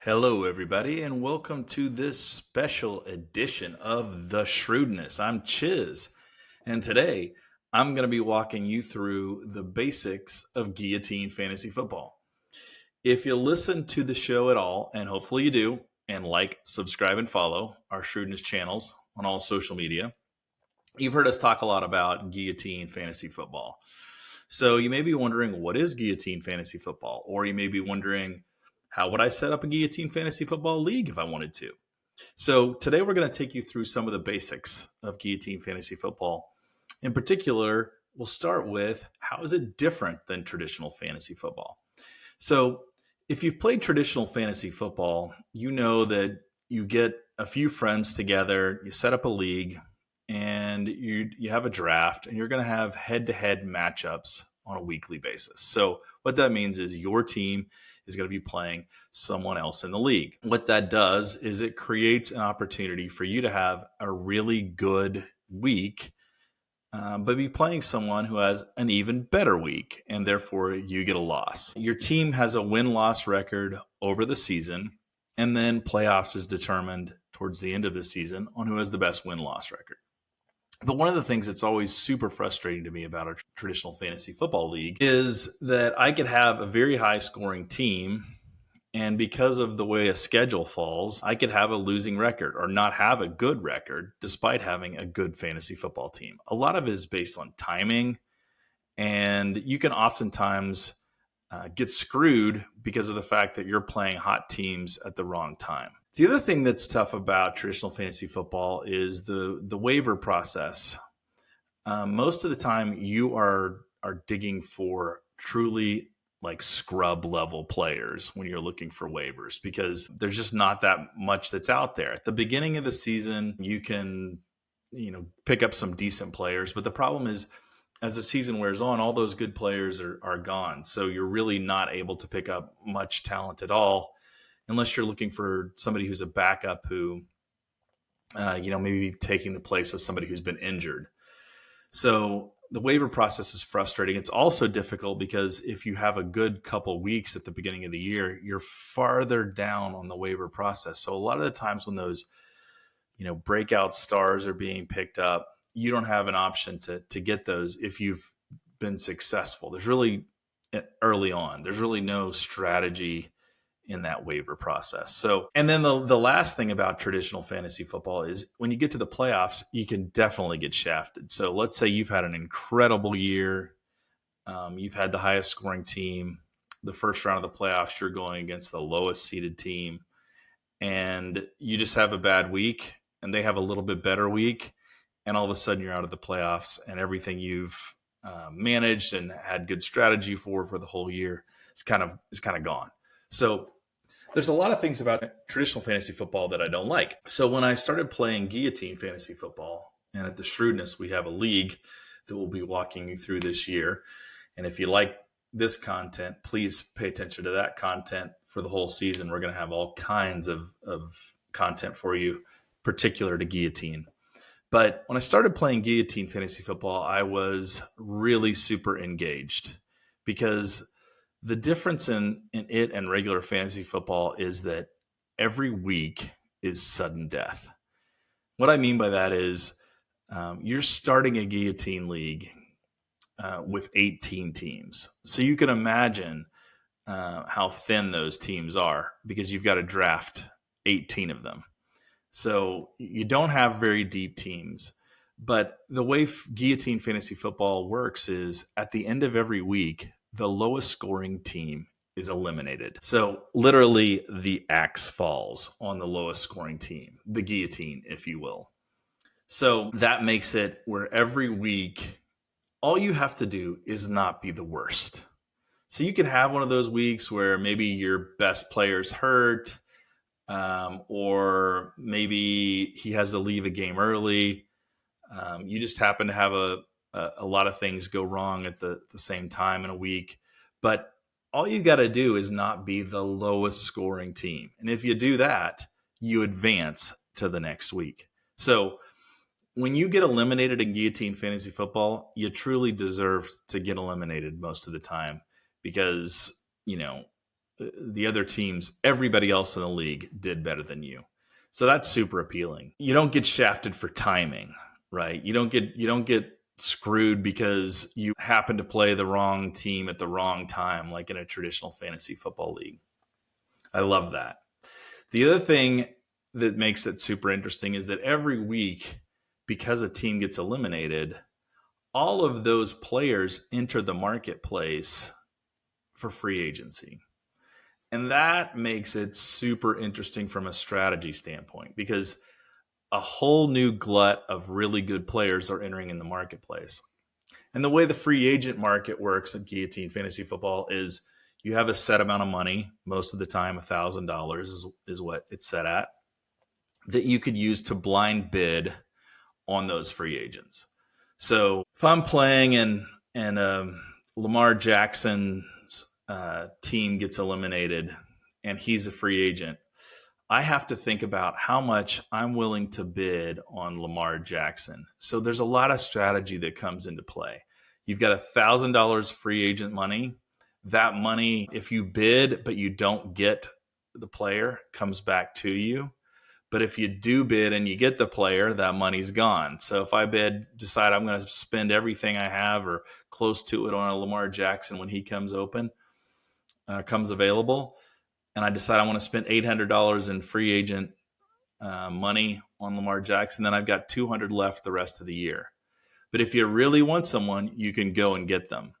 Hello, everybody, and welcome to this special edition of The Shrewdness. I'm Chiz, and today I'm going to be walking you through the basics of Guillotine Fantasy Football. If you listen to the show at all, and hopefully you do, and like, subscribe, and follow our Shrewdness channels on all social media, you've heard us talk a lot about Guillotine Fantasy Football. So you may be wondering, what is Guillotine Fantasy Football? Or you may be wondering, how would I set up a Guillotine Fantasy Football League if I wanted to? So today we're going to take you through some of the basics of Guillotine Fantasy Football. In particular, we'll start with how is it different than traditional fantasy football? So if you've played traditional fantasy football, you know that you get a few friends together, you set up a league, and you have a draft, and you're going to have head-to-head matchups on a weekly basis. So what that means is your team is going to be playing someone else in the league. What that does is it creates an opportunity for you to have a really good week, but be playing someone who has an even better week, and therefore you get a loss. Your team has a win-loss record over the season, and then playoffs is determined towards the end of the season on who has the best win-loss record. But one of the things that's always super frustrating to me about a traditional fantasy football league is that I could have a very high scoring team, and because of the way a schedule falls, I could have a losing record or not have a good record despite having a good fantasy football team. A lot of it is based on timing, and you can oftentimes get screwed because of the fact that you're playing hot teams at the wrong time. The other thing that's tough about traditional fantasy football is the waiver process. Most of the time, you are digging for truly like scrub level players when you're looking for waivers because there's just not that much that's out there. At the beginning of the season, you can pick up some decent players, but the problem is as the season wears on, all those good players are gone. So you're really not able to pick up much talent at all unless you're looking for somebody who's a backup who, maybe taking the place of somebody who's been injured. So the waiver process is frustrating. It's also difficult because if you have a good couple weeks at the beginning of the year, you're farther down on the waiver process. So a lot of the times when those, breakout stars are being picked up, you don't have an option to get those if you've been successful. There's really early on, there's really no strategy in that waiver process. So, and then the last thing about traditional fantasy football is when you get to the playoffs, you can definitely get shafted. So let's say you've had an incredible year. You've had the highest scoring team. The first round of the playoffs, you're going against the lowest seeded team, and you just have a bad week and they have a little bit better week. And all of a sudden you're out of the playoffs, and everything you've managed and had good strategy for the whole year is kind of gone. So there's a lot of things about traditional fantasy football that I don't like. So when I started playing Guillotine Fantasy Football, and at the Shrewdness, we have a league that we'll be walking you through this year. And if you like this content, please pay attention to that content for the whole season. We're going to have all kinds of content for you, particular to Guillotine. But when I started playing Guillotine Fantasy Football, I was really super engaged because the difference in it and regular fantasy football is that every week is sudden death. What I mean by that is you're starting a Guillotine League with 18 teams. So you can imagine how thin those teams are because you've got to draft 18 of them. So you don't have very deep teams. But the way Guillotine Fantasy Football works is at the end of every week, the lowest scoring team is eliminated. So literally the axe falls on the lowest scoring team, the guillotine, if you will. So that makes it where every week, all you have to do is not be the worst. So you can have one of those weeks where maybe your best player's hurt, or maybe he has to leave a game early. You just happen to have a lot of things go wrong at the same time in a week. But all you got to do is not be the lowest scoring team. And if you do that, you advance to the next week. So when you get eliminated in Guillotine Fantasy Football, you truly deserve to get eliminated most of the time because, the other teams, everybody else in the league did better than you. So that's super appealing. You don't get shafted for timing, right? You don't get screwed because you happen to play the wrong team at the wrong time, like in a traditional fantasy football league. I love that. The other thing that makes it super interesting is that every week, because a team gets eliminated, all of those players enter the marketplace for free agency. And that makes it super interesting from a strategy standpoint because a whole new glut of really good players are entering in the marketplace. And the way the free agent market works at Guillotine Fantasy Football is you have a set amount of money, most of the time $1,000 is what it's set at, that you could use to blind bid on those free agents. So if I'm playing and Lamar Jackson's team gets eliminated and he's a free agent, I have to think about how much I'm willing to bid on Lamar Jackson. So there's a lot of strategy that comes into play. You've got $1,000 free agent money. That money, if you bid but you don't get the player, comes back to you. But if you do bid and you get the player, that money's gone. So if I decide I'm going to spend everything I have or close to it on a Lamar Jackson when he comes available, and I decide I want to spend $800 in free agent money on Lamar Jackson, then I've got $200 left the rest of the year. But if you really want someone, you can go and get them.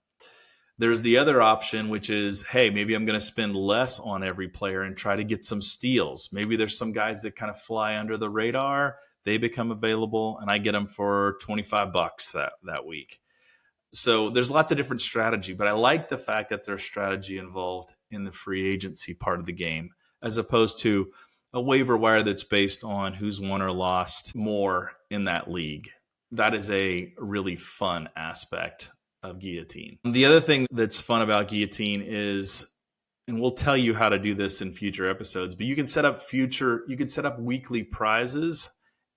There's the other option, which is, hey, maybe I'm going to spend less on every player and try to get some steals. Maybe there's some guys that kind of fly under the radar. They become available, and I get them for $25 that week. So there's lots of different strategy, but I like the fact that there's strategy involved in the free agency part of the game, as opposed to a waiver wire that's based on who's won or lost more in that league. That is a really fun aspect of Guillotine. The other thing that's fun about Guillotine is, and we'll tell you how to do this in future episodes, but you can set up weekly prizes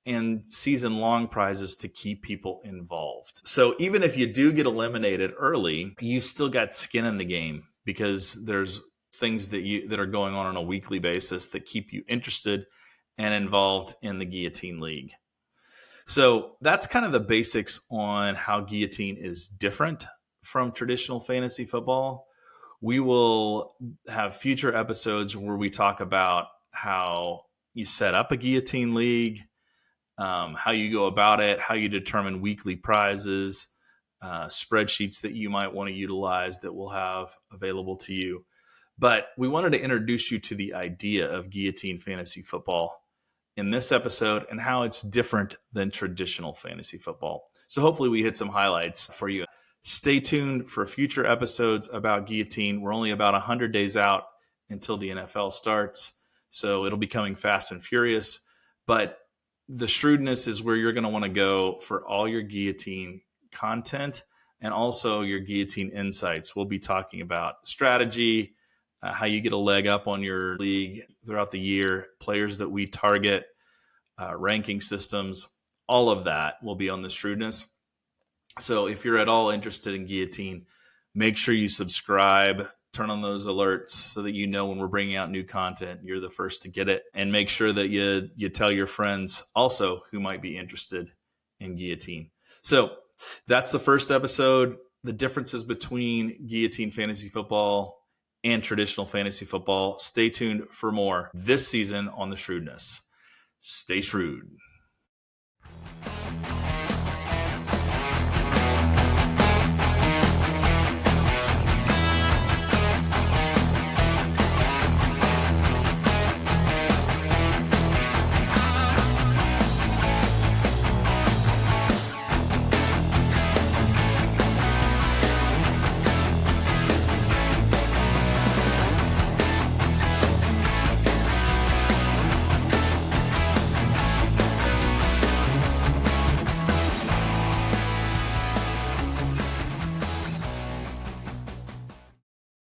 and season-long prizes to keep people involved. So even if you do get eliminated early, you've still got skin in the game because there's things that are going on a weekly basis that keep you interested and involved in the Guillotine League. So that's kind of the basics on how Guillotine is different from traditional fantasy football. We will have future episodes where we talk about how you set up a Guillotine League, how you go about it, how you determine weekly prizes, spreadsheets that you might want to utilize that we'll have available to you. But we wanted to introduce you to the idea of Guillotine Fantasy Football in this episode and how it's different than traditional fantasy football. So hopefully we hit some highlights for you. Stay tuned for future episodes about Guillotine. We're only about 100 days out until the NFL starts, so it'll be coming fast and furious. But the Shrewdness is where you're going to want to go for all your Guillotine content and also your Guillotine insights. We'll be talking about strategy, how you get a leg up on your league throughout the year, players that we target, ranking systems, all of that will be on the Shrewdness. So if you're at all interested in Guillotine, make sure you subscribe, turn on those alerts so that you know when we're bringing out new content, you're the first to get it. And make sure that you tell your friends also who might be interested in Guillotine. So that's the first episode, the differences between Guillotine Fantasy Football and traditional fantasy football. Stay tuned for more this season on the Shrewdness. Stay shrewd.